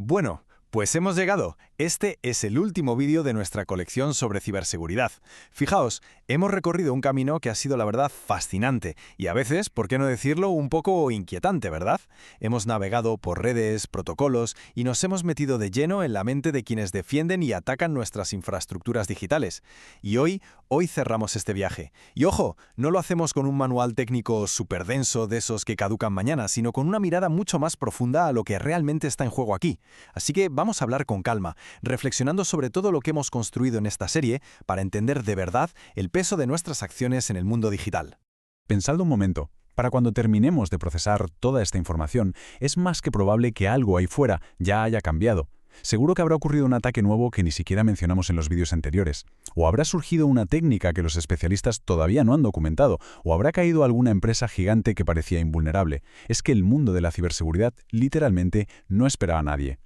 Bueno, pues hemos llegado. Este es el último vídeo de nuestra colección sobre ciberseguridad. Fijaos, hemos recorrido un camino que ha sido la verdad fascinante y a veces, por qué no decirlo, un poco inquietante, ¿verdad? Hemos navegado por redes, protocolos y nos hemos metido de lleno en la mente de quienes defienden y atacan nuestras infraestructuras digitales. Y hoy cerramos este viaje. Y ojo, no lo hacemos con un manual técnico súper denso de esos que caducan mañana, sino con una mirada mucho más profunda a lo que realmente está en juego aquí. Así que vamos a hablar con calma, reflexionando sobre todo lo que hemos construido en esta serie para entender de verdad el peso de nuestras acciones en el mundo digital. Pensadlo un momento. Para cuando terminemos de procesar toda esta información, es más que probable que algo ahí fuera ya haya cambiado. Seguro que habrá ocurrido un ataque nuevo que ni siquiera mencionamos en los vídeos anteriores. O habrá surgido una técnica que los especialistas todavía no han documentado. O habrá caído alguna empresa gigante que parecía invulnerable. Es que el mundo de la ciberseguridad literalmente no espera a nadie.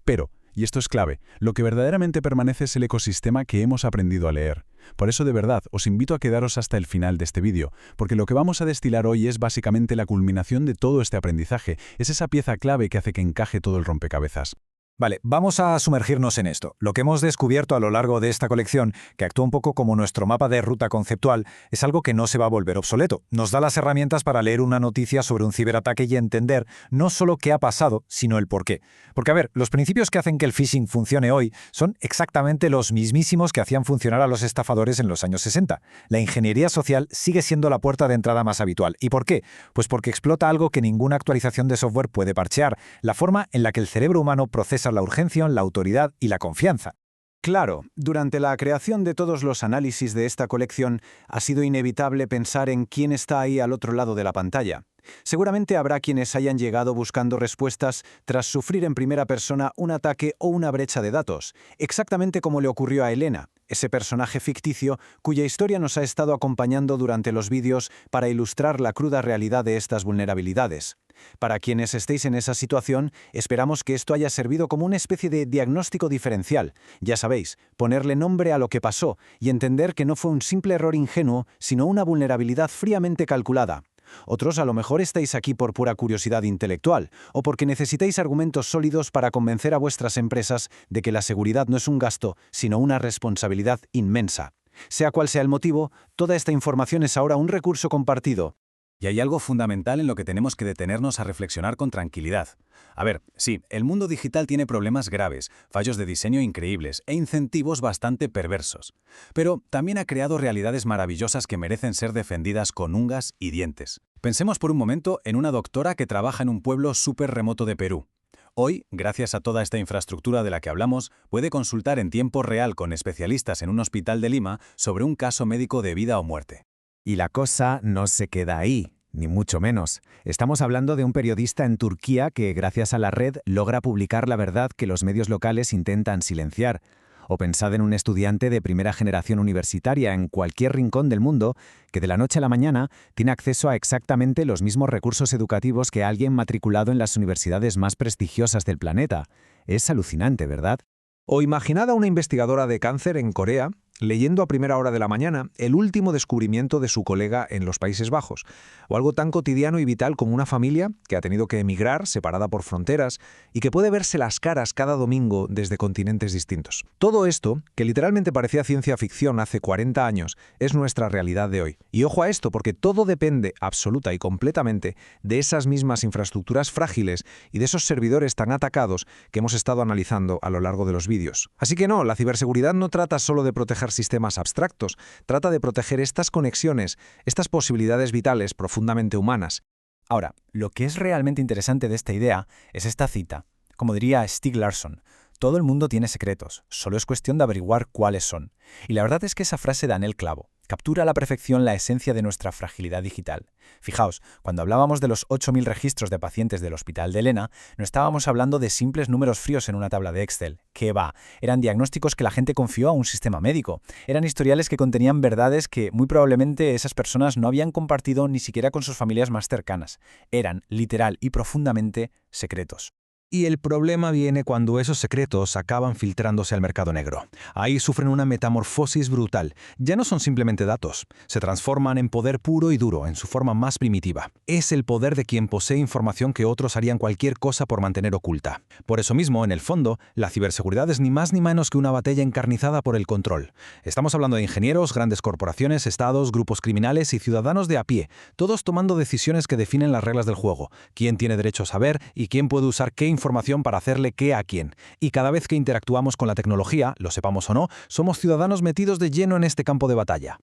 Pero, y esto es clave, lo que verdaderamente permanece es el ecosistema que hemos aprendido a leer. Por eso de verdad os invito a quedaros hasta el final de este vídeo, porque lo que vamos a destilar hoy es básicamente la culminación de todo este aprendizaje, es esa pieza clave que hace que encaje todo el rompecabezas. Vale, vamos a sumergirnos en esto. Lo que hemos descubierto a lo largo de esta colección, que actúa un poco como nuestro mapa de ruta conceptual, es algo que no se va a volver obsoleto. Nos da las herramientas para leer una noticia sobre un ciberataque y entender no solo qué ha pasado, sino el por qué. Porque, a ver, los principios que hacen que el phishing funcione hoy son exactamente los mismísimos que hacían funcionar a los estafadores en los años 60. La ingeniería social sigue siendo la puerta de entrada más habitual. ¿Y por qué? Pues porque explota algo que ninguna actualización de software puede parchear, la forma en la que el cerebro humano procesa la urgencia, la autoridad y la confianza. Claro, durante la creación de todos los análisis de esta colección ha sido inevitable pensar en quién está ahí al otro lado de la pantalla. Seguramente habrá quienes hayan llegado buscando respuestas tras sufrir en primera persona un ataque o una brecha de datos, exactamente como le ocurrió a Elena, ese personaje ficticio cuya historia nos ha estado acompañando durante los vídeos para ilustrar la cruda realidad de estas vulnerabilidades. Para quienes estéis en esa situación, esperamos que esto haya servido como una especie de diagnóstico diferencial. Ya sabéis, ponerle nombre a lo que pasó y entender que no fue un simple error ingenuo, sino una vulnerabilidad fríamente calculada. Otros a lo mejor estáis aquí por pura curiosidad intelectual o porque necesitáis argumentos sólidos para convencer a vuestras empresas de que la seguridad no es un gasto, sino una responsabilidad inmensa. Sea cual sea el motivo, toda esta información es ahora un recurso compartido. Y hay algo fundamental en lo que tenemos que detenernos a reflexionar con tranquilidad. A ver, sí, el mundo digital tiene problemas graves, fallos de diseño increíbles e incentivos bastante perversos. Pero también ha creado realidades maravillosas que merecen ser defendidas con ungas y dientes. Pensemos por un momento en una doctora que trabaja en un pueblo súper remoto de Perú. Hoy, gracias a toda esta infraestructura de la que hablamos, puede consultar en tiempo real con especialistas en un hospital de Lima sobre un caso médico de vida o muerte. Y la cosa no se queda ahí, ni mucho menos. Estamos hablando de un periodista en Turquía que, gracias a la red, logra publicar la verdad que los medios locales intentan silenciar. O pensad en un estudiante de primera generación universitaria en cualquier rincón del mundo que de la noche a la mañana tiene acceso a exactamente los mismos recursos educativos que alguien matriculado en las universidades más prestigiosas del planeta. Es alucinante, ¿verdad? O imaginad a una investigadora de cáncer en Corea leyendo a primera hora de la mañana el último descubrimiento de su colega en los Países Bajos, o algo tan cotidiano y vital como una familia que ha tenido que emigrar, separada por fronteras, y que puede verse las caras cada domingo desde continentes distintos. Todo esto, que literalmente parecía ciencia ficción hace 40 años, es nuestra realidad de hoy. Y ojo a esto, porque todo depende absoluta y completamente de esas mismas infraestructuras frágiles y de esos servidores tan atacados que hemos estado analizando a lo largo de los vídeos. Así que no, la ciberseguridad no trata solo de proteger sistemas abstractos, trata de proteger estas conexiones, estas posibilidades vitales profundamente humanas. Ahora, lo que es realmente interesante de esta idea es esta cita. Como diría Stieg Larsson, todo el mundo tiene secretos, solo es cuestión de averiguar cuáles son. Y la verdad es que esa frase da en el clavo. Captura a la perfección la esencia de nuestra fragilidad digital. Fijaos, cuando hablábamos de los 8.000 registros de pacientes del Hospital de Elena, no estábamos hablando de simples números fríos en una tabla de Excel. ¿Qué va? Eran diagnósticos que la gente confió a un sistema médico. Eran historiales que contenían verdades que muy probablemente esas personas no habían compartido ni siquiera con sus familias más cercanas. Eran, literal y profundamente, secretos. Y el problema viene cuando esos secretos acaban filtrándose al mercado negro. Ahí sufren una metamorfosis brutal. Ya no son simplemente datos, se transforman en poder puro y duro, en su forma más primitiva. Es el poder de quien posee información que otros harían cualquier cosa por mantener oculta. Por eso mismo, en el fondo, la ciberseguridad es ni más ni menos que una batalla encarnizada por el control. Estamos hablando de ingenieros, grandes corporaciones, estados, grupos criminales y ciudadanos de a pie, todos tomando decisiones que definen las reglas del juego, quién tiene derecho a saber y quién puede usar qué información para hacerle qué a quién. Y cada vez que interactuamos con la tecnología, lo sepamos o no, somos ciudadanos metidos de lleno en este campo de batalla.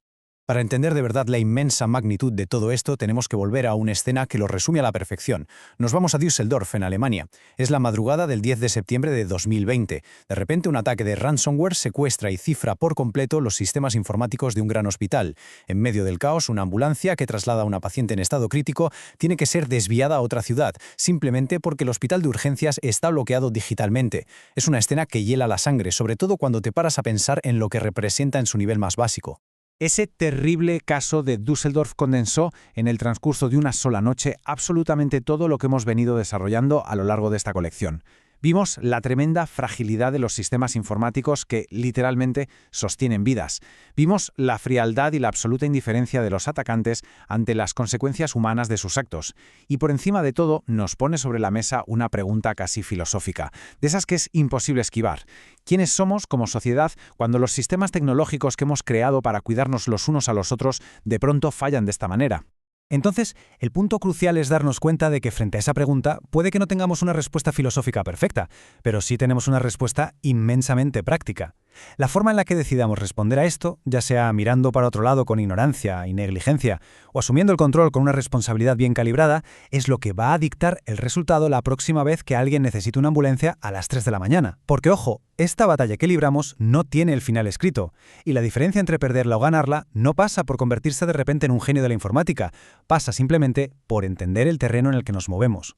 Para entender de verdad la inmensa magnitud de todo esto, tenemos que volver a una escena que lo resume a la perfección. Nos vamos a Düsseldorf, en Alemania. Es la madrugada del 10 de septiembre de 2020. De repente, un ataque de ransomware secuestra y cifra por completo los sistemas informáticos de un gran hospital. En medio del caos, una ambulancia que traslada a una paciente en estado crítico tiene que ser desviada a otra ciudad, simplemente porque el hospital de urgencias está bloqueado digitalmente. Es una escena que hiela la sangre, sobre todo cuando te paras a pensar en lo que representa en su nivel más básico. Ese terrible caso de Düsseldorf condensó en el transcurso de una sola noche absolutamente todo lo que hemos venido desarrollando a lo largo de esta colección. Vimos la tremenda fragilidad de los sistemas informáticos que, literalmente, sostienen vidas. Vimos la frialdad y la absoluta indiferencia de los atacantes ante las consecuencias humanas de sus actos. Y por encima de todo, nos pone sobre la mesa una pregunta casi filosófica, de esas que es imposible esquivar. ¿Quiénes somos como sociedad cuando los sistemas tecnológicos que hemos creado para cuidarnos los unos a los otros de pronto fallan de esta manera? Entonces, el punto crucial es darnos cuenta de que frente a esa pregunta puede que no tengamos una respuesta filosófica perfecta, pero sí tenemos una respuesta inmensamente práctica. La forma en la que decidamos responder a esto, ya sea mirando para otro lado con ignorancia y negligencia, o asumiendo el control con una responsabilidad bien calibrada, es lo que va a dictar el resultado la próxima vez que alguien necesite una ambulancia a las 3 de la mañana. Porque, ojo, esta batalla que libramos no tiene el final escrito, y la diferencia entre perderla o ganarla no pasa por convertirse de repente en un genio de la informática, pasa simplemente por entender el terreno en el que nos movemos.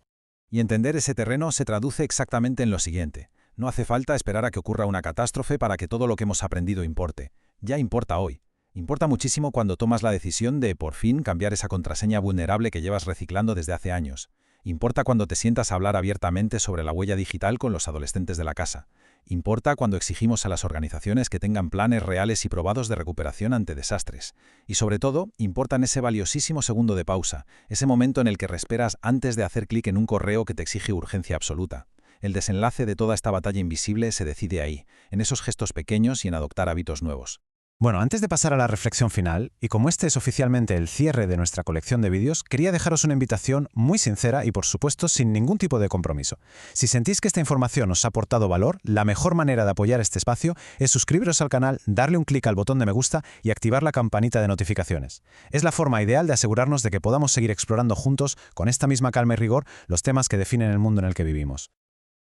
Y entender ese terreno se traduce exactamente en lo siguiente. No hace falta esperar a que ocurra una catástrofe para que todo lo que hemos aprendido importe. Ya importa hoy. Importa muchísimo cuando tomas la decisión de, por fin, cambiar esa contraseña vulnerable que llevas reciclando desde hace años. Importa cuando te sientas a hablar abiertamente sobre la huella digital con los adolescentes de la casa. Importa cuando exigimos a las organizaciones que tengan planes reales y probados de recuperación ante desastres. Y sobre todo, importa en ese valiosísimo segundo de pausa, ese momento en el que respiras antes de hacer clic en un correo que te exige urgencia absoluta. El desenlace de toda esta batalla invisible se decide ahí, en esos gestos pequeños y en adoptar hábitos nuevos. Bueno, antes de pasar a la reflexión final, y como este es oficialmente el cierre de nuestra colección de vídeos, quería dejaros una invitación muy sincera y, por supuesto, sin ningún tipo de compromiso. Si sentís que esta información os ha aportado valor, la mejor manera de apoyar este espacio es suscribiros al canal, darle un clic al botón de me gusta y activar la campanita de notificaciones. Es la forma ideal de asegurarnos de que podamos seguir explorando juntos, con esta misma calma y rigor, los temas que definen el mundo en el que vivimos.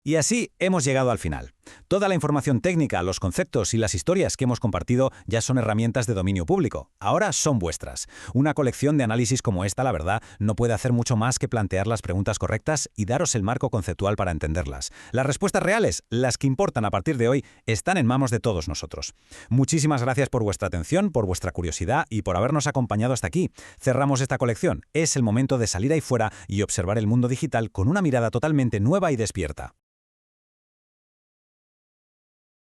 Y así hemos llegado al final. Toda la información técnica, los conceptos y las historias que hemos compartido ya son herramientas de dominio público. Ahora son vuestras. Una colección de análisis como esta, la verdad, no puede hacer mucho más que plantear las preguntas correctas y daros el marco conceptual para entenderlas. Las respuestas reales, las que importan a partir de hoy, están en manos de todos nosotros. Muchísimas gracias por vuestra atención, por vuestra curiosidad y por habernos acompañado hasta aquí. Cerramos esta colección. Es el momento de salir ahí fuera y observar el mundo digital con una mirada totalmente nueva y despierta.